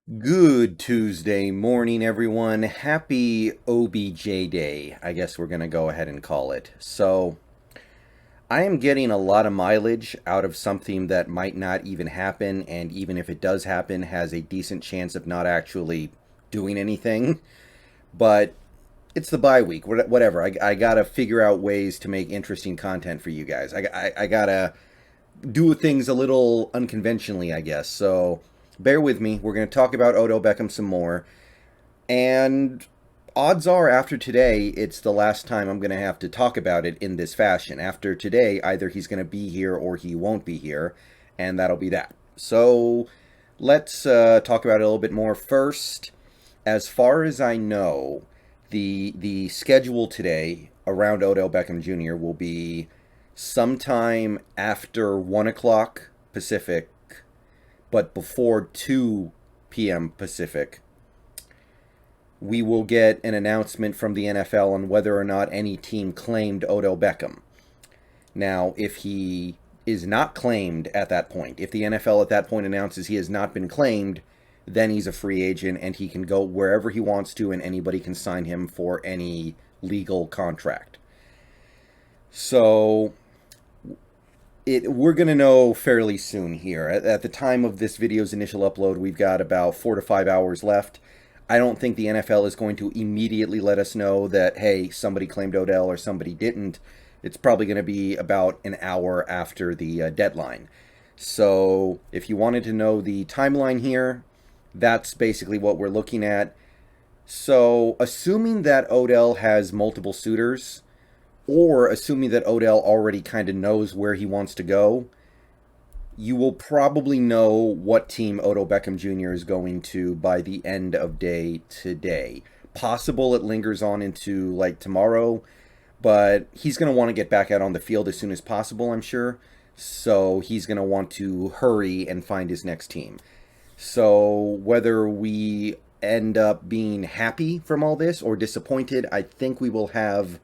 Good Tuesday morning, everyone. Happy OBJ Day, I guess we're going to go ahead and call it. So, I am getting a lot of mileage out of something that might not even happen, and even if it does happen, has a decent chance of not actually doing anything. But it's the bye week, whatever. I got to figure out ways to make interesting content for you guys. I got to do things a little unconventionally, I guess. So, bear with me. We're going to talk about Odell Beckham some more. And odds are, after today, it's the last time I'm going to have to talk about it in this fashion. After today, either he's going to be here or he won't be here, and that'll be that. So let's talk about it a little bit more. First, as far as I know, the schedule today around Odell Beckham Jr. will be sometime after 1 o'clock Pacific, but before 2 p.m. Pacific. We will get an announcement from the NFL on whether or not any team claimed Odell Beckham. Now, if he is not claimed at that point, if the NFL at that point announces he has not been claimed, then he's a free agent and he can go wherever he wants to and anybody can sign him for any legal contract. So we're going to know fairly soon here. At the time of this video's initial upload, we've got about 4 to 5 hours left. I don't think the NFL is going to immediately let us know that, hey, somebody claimed Odell or somebody didn't. It's probably going to be about an hour after the deadline. So if you wanted to know the timeline here, that's basically what we're looking at. So assuming that Odell has multiple suitors, or assuming that Odell already kind of knows where he wants to go, you will probably know what team Odell Beckham Jr. is going to by the end of day today. Possible it lingers on into like tomorrow, but he's going to want to get back out on the field as soon as possible, I'm sure. So he's going to want to hurry and find his next team. So whether we end up being happy from all this or disappointed, I think we will have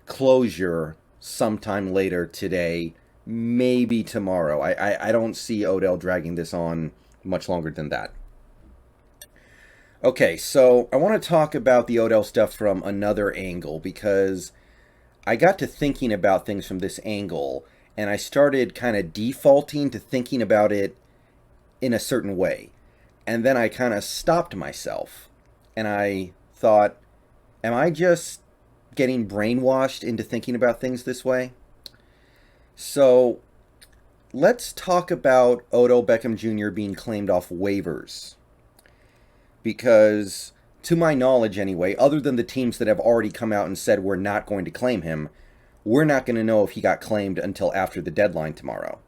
closure sometime later today, maybe tomorrow. I don't see Odell dragging this on much longer than that. Okay, so I want to talk about the Odell stuff from another angle because I got to thinking about things from this angle and I started kind of defaulting to thinking about it in a certain way. And then I kind of stopped myself and I thought, am I just getting brainwashed into thinking about things this way? So let's talk about Odell Beckham Jr. being claimed off waivers. Because, to my knowledge anyway, other than the teams that have already come out and said we're not going to claim him, we're not going to know if he got claimed until after the deadline tomorrow.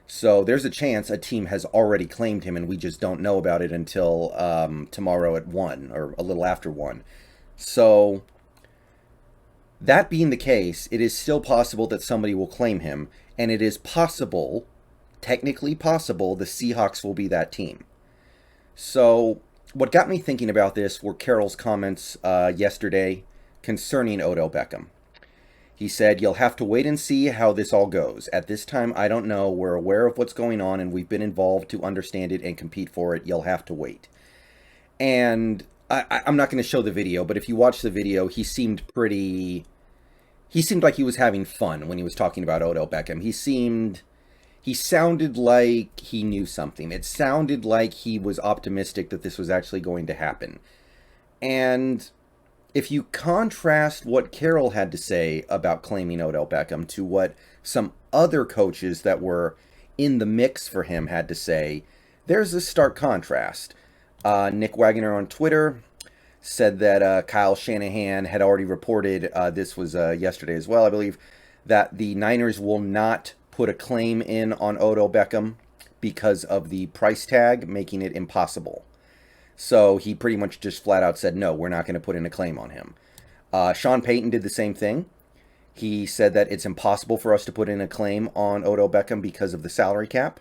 So there's a chance a team has already claimed him and we just don't know about it until tomorrow at 1 or a little after 1. So that being the case, it is still possible that somebody will claim him, and it is possible, technically possible, the Seahawks will be that team. So what got me thinking about this were Carroll's comments yesterday concerning Odell Beckham. He said, "You'll have to wait and see how this all goes. At this time, I don't know. We're aware of what's going on, and we've been involved to understand it and compete for it. You'll have to wait." And I'm not going to show the video, but if you watch the video, he seemed like he was having fun when he was talking about Odell Beckham. He sounded like he knew something. It sounded like he was optimistic that this was actually going to happen. And if you contrast what Carroll had to say about claiming Odell Beckham to what some other coaches that were in the mix for him had to say, there's a stark contrast. Nick Wagner on Twitter said that Kyle Shanahan had already reported, this was yesterday as well, I believe, that the Niners will not put a claim in on Odell Beckham because of the price tag, making it impossible. So he pretty much just flat out said, no, we're not going to put in a claim on him. Sean Payton did the same thing. He said that it's impossible for us to put in a claim on Odell Beckham because of the salary cap.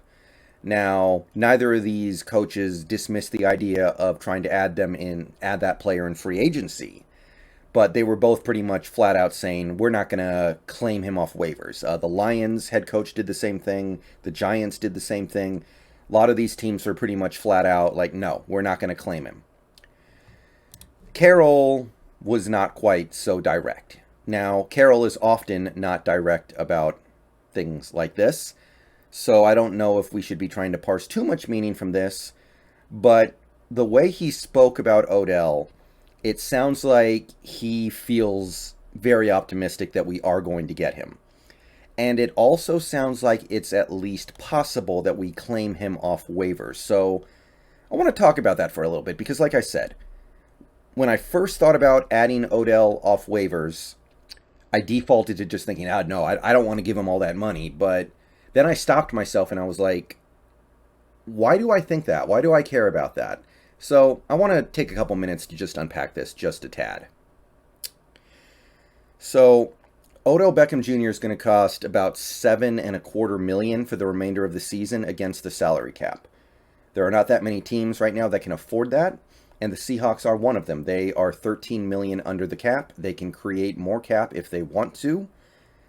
Now, neither of these coaches dismissed the idea of trying to add that player in free agency. But they were both pretty much flat out saying, we're not going to claim him off waivers. The Lions head coach did the same thing. The Giants did the same thing. A lot of these teams are pretty much flat out like, no, we're not going to claim him. Carroll was not quite so direct. Now, Carroll is often not direct about things like this, so I don't know if we should be trying to parse too much meaning from this, but the way he spoke about Odell, it sounds like he feels very optimistic that we are going to get him. And it also sounds like it's at least possible that we claim him off waivers. So I want to talk about that for a little bit because, like I said, when I first thought about adding Odell off waivers, I defaulted to just thinking, no, I don't want to give him all that money. But then I stopped myself and I was like, why do I think that? Why do I care about that? So I want to take a couple minutes to just unpack this just a tad. So Odell Beckham Jr. is going to cost about $7.25 million for the remainder of the season against the salary cap. There are not that many teams right now that can afford that, and the Seahawks are one of them. They are $13 million under the cap. They can create more cap if they want to.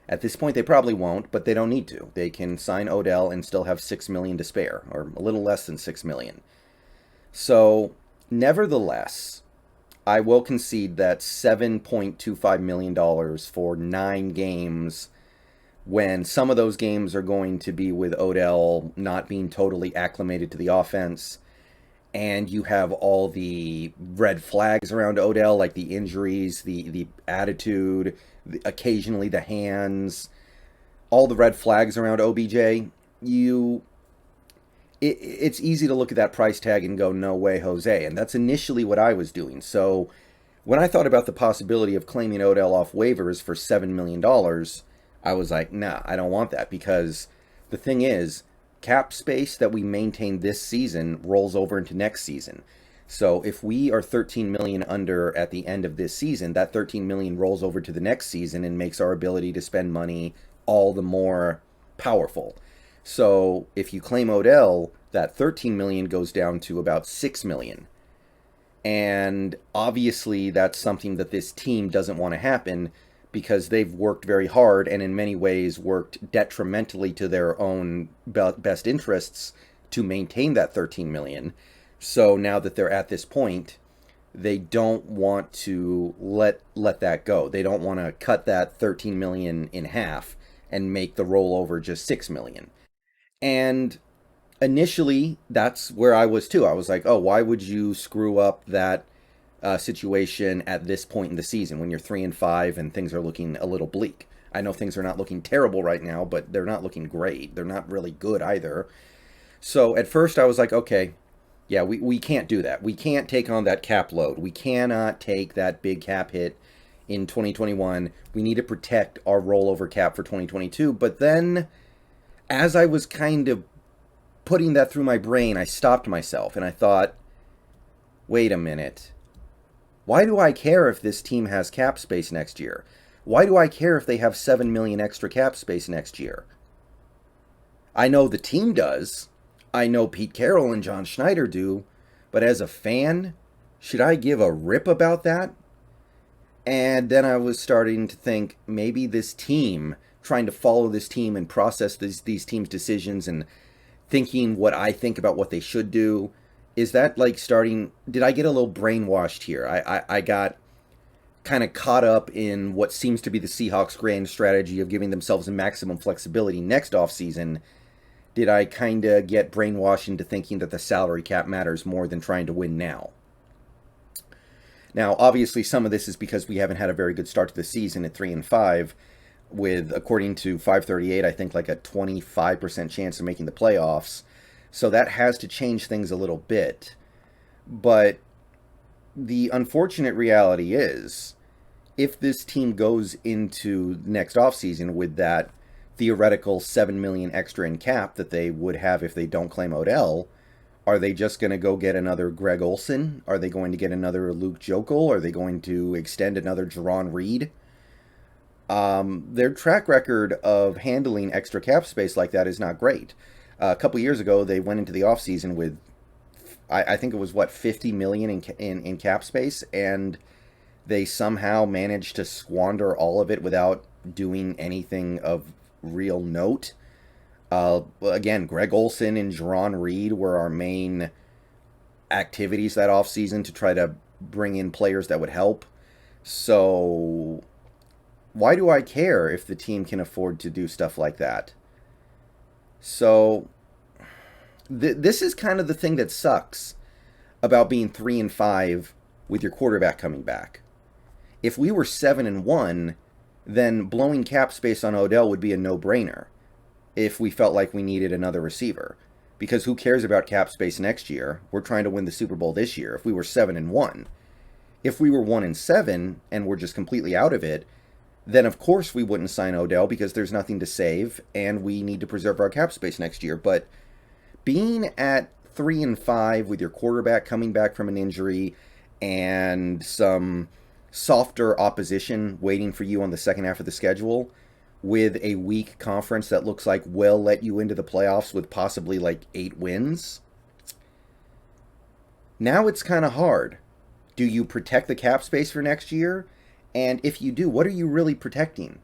At this point, they probably won't, but they don't need to. They can sign Odell and still have $6 million to spare, or a little less than $6 million. So, nevertheless, I will concede that $7.25 million for 9 games, when some of those games are going to be with Odell not being totally acclimated to the offense, and you have all the red flags around Odell, like the injuries, the attitude, occasionally the hands, all the red flags around OBJ, it's easy to look at that price tag and go, no way, Jose. And that's initially what I was doing. So when I thought about the possibility of claiming Odell off waivers for $7 million, I was like, nah, I don't want that. Because the thing is, cap space that we maintain this season rolls over into next season. So if we are $13 million under at the end of this season, that $13 million rolls over to the next season and makes our ability to spend money all the more powerful. So if you claim Odell, that $13 million goes down to about $6 million. And obviously that's something that this team doesn't want to happen because they've worked very hard and in many ways worked detrimentally to their own best interests to maintain that $13 million. So now that they're at this point, they don't want to let that go. They don't want to cut that $13 million in half and make the rollover just $6 million. And initially, that's where I was too. I was like, oh, why would you screw up that situation at this point in the season when you're 3-5 and things are looking a little bleak? I know things are not looking terrible right now, but they're not looking great. They're not really good either. So at first I was like, okay, yeah, we can't do that. We can't take on that cap load. We cannot take that big cap hit in 2021. We need to protect our rollover cap for 2022. But then as I was kind of putting that through my brain, I stopped myself and I thought, wait a minute. Why do I care if this team has cap space next year? Why do I care if they have $7 million extra cap space next year? I know the team does. I know Pete Carroll and John Schneider do. But as a fan, should I give a rip about that? And then I was starting to think maybe this team, trying to follow this team and process these teams' decisions and thinking what I think about what they should do, is that like starting, did I get a little brainwashed here? I got kind of caught up in what seems to be the Seahawks' grand strategy of giving themselves a maximum flexibility next offseason. Did I kind of get brainwashed into thinking that the salary cap matters more than trying to win now? Now, obviously, some of this is because we haven't had a very good start to the season at 3-5, with, according to 538, I think like a 25% chance of making the playoffs. So that has to change things a little bit. But the unfortunate reality is, if this team goes into next offseason with that theoretical $7 million extra in cap that they would have if they don't claim Odell, are they just going to go get another Greg Olsen? Are they going to get another Luke Jokel? Are they going to extend another Jerron Reed? Their track record of handling extra cap space like that is not great. A couple years ago, they went into the offseason with, I think it was, $50 million in cap space, and they somehow managed to squander all of it without doing anything of real note. Again, Greg Olsen and Jerron Reed were our main activities that offseason to try to bring in players that would help. So why do I care if the team can afford to do stuff like that? So this is kind of the thing that sucks about being 3-5 with your quarterback coming back. If we were 7-1, then blowing cap space on Odell would be a no-brainer if we felt like we needed another receiver. Because who cares about cap space next year? We're trying to win the Super Bowl this year. If we were 7-1, if we were 1-7 and we're just completely out of it, then of course we wouldn't sign Odell because there's nothing to save and we need to preserve our cap space next year. But being at 3-5 with your quarterback coming back from an injury and some softer opposition waiting for you on the second half of the schedule, with a weak conference that looks like will let you into the playoffs with possibly like 8 wins, now it's kind of hard. Do you protect the cap space for next year? And if you do, what are you really protecting?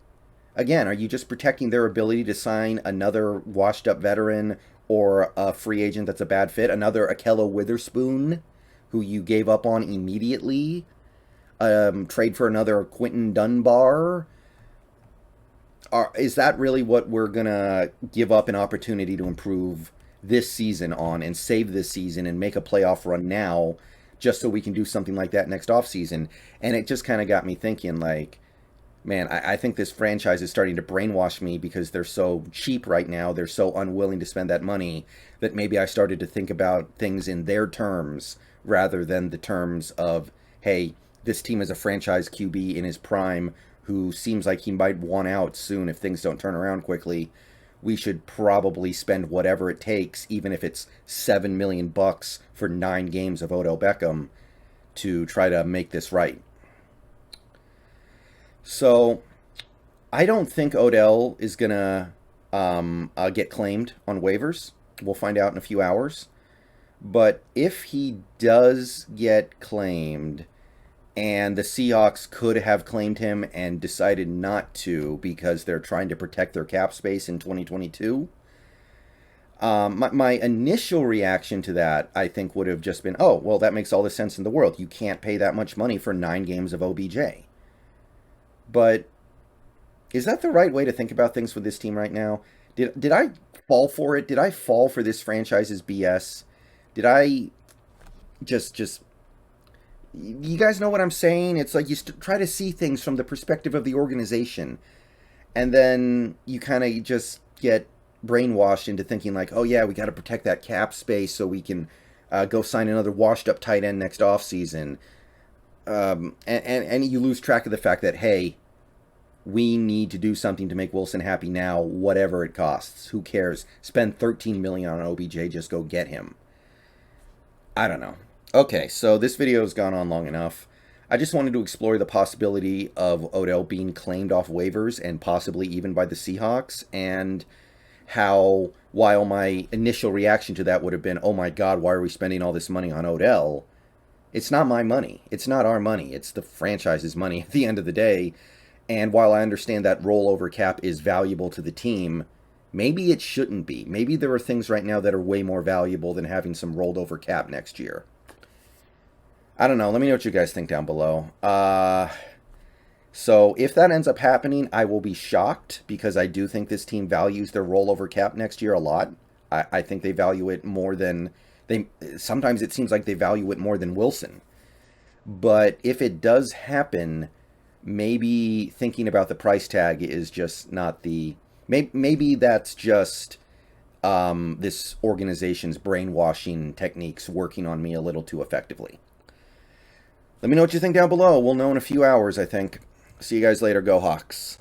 Again, are you just protecting their ability to sign another washed-up veteran or a free agent that's a bad fit? Another Akello Witherspoon, who you gave up on immediately? Trade for another Quentin Dunbar? Is that really what we're going to give up an opportunity to improve this season on and save this season and make a playoff run now just so we can do something like that next offseason? And it just kind of got me thinking, like, man, I think this franchise is starting to brainwash me because they're so cheap right now. They're so unwilling to spend that money that maybe I started to think about things in their terms rather than the terms of, hey, this team is a franchise QB in his prime who seems like he might want out soon if things don't turn around quickly. We should probably spend whatever it takes, even if it's $7 million for 9 games of Odell Beckham, to try to make this right. So I don't think Odell is going to get claimed on waivers. We'll find out in a few hours. But if he does get claimed, and the Seahawks could have claimed him and decided not to because they're trying to protect their cap space in 2022, my initial reaction to that, I think, would have just been, oh, well, that makes all the sense in the world. You can't pay that much money for 9 games of OBJ. But is that the right way to think about things with this team right now? Did I fall for it? Did I fall for this franchise's BS? Did I just you guys know what I'm saying? It's like you try to see things from the perspective of the organization, and then you kind of just get brainwashed into thinking like, oh yeah, we got to protect that cap space so we can go sign another washed-up tight end next offseason. And you lose track of the fact that, hey, we need to do something to make Wilson happy now, whatever it costs. Who cares? Spend $13 million on OBJ, just go get him. I don't know. Okay, so this video has gone on long enough. I just wanted to explore the possibility of Odell being claimed off waivers and possibly even by the Seahawks, and how, while my initial reaction to that would have been, oh my God, why are we spending all this money on Odell? It's not my money. It's not our money. It's the franchise's money at the end of the day. And while I understand that rollover cap is valuable to the team, maybe it shouldn't be. Maybe there are things right now that are way more valuable than having some rolled over cap next year. I don't know. Let me know what you guys think down below. So if that ends up happening, I will be shocked because I do think this team values their rollover cap next year a lot. I think they value it more than sometimes it seems like they value it more than Wilson. But if it does happen, maybe thinking about the price tag is just not the... Maybe that's just this organization's brainwashing techniques working on me a little too effectively. Let me know what you think down below. We'll know in a few hours, I think. See you guys later. Go Hawks.